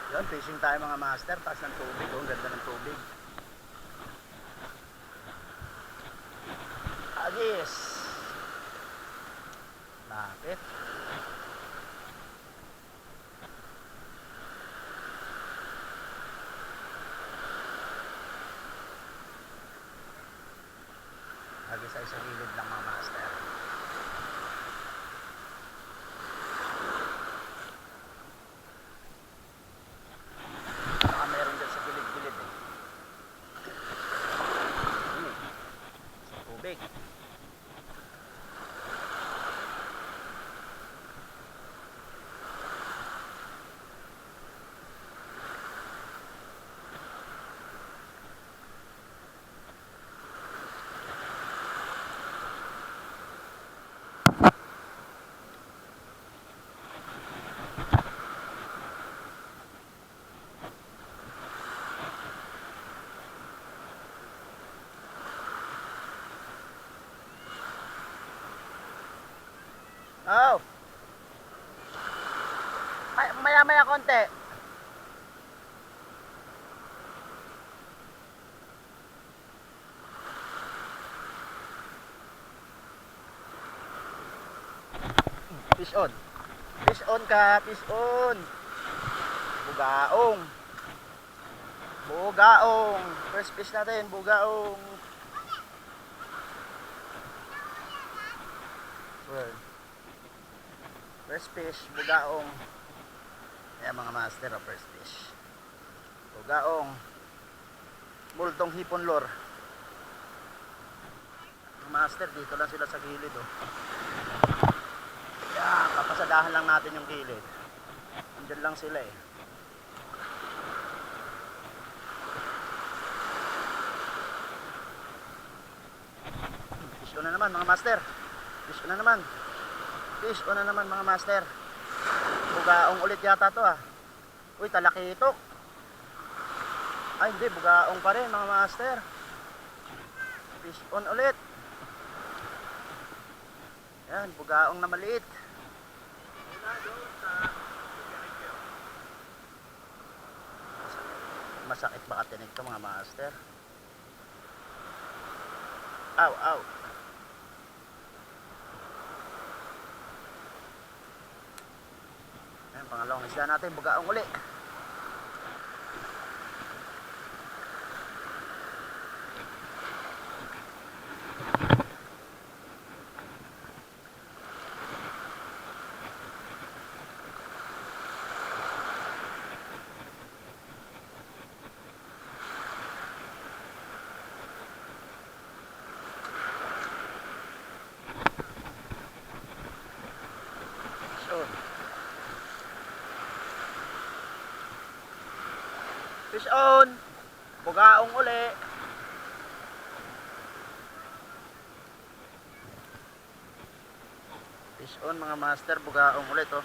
Yun, fishing tayo mga master. Taas ng tubig. Oh, ang ganda ng tubig. Agis. Bakit? Agis ay sa gilid lang mga master. Baka meron dyan sa gilid-gilid eh. Sa tubig. Oh. Maya-maya konti. Fish on. Fish on ka, fish on. Bugaong. Bugaong. First fish natin, bugaong. First fish, bugaong. Ayan mga master, first fish. Bugaong. Multong hipon lore. Mga master, dito lang sila sa gilid oh. Ayan, papasadahan lang natin yung gilid. Andyan lang sila eh. Fish on na naman mga master. Fish on na naman. Fish on na naman mga master. Bugaong ulit yata to ah. Uy, talakitok. Ay hindi, bugaong pa rin mga master. Fish on ulit. Yan, bugaong na maliit. Masakit baka tinig to mga master. Aw, aw. Yan, pangalawang isda natin, bugaong uli. Fish on. Bugaong uli. Fish on mga master, bugaong ulit oh.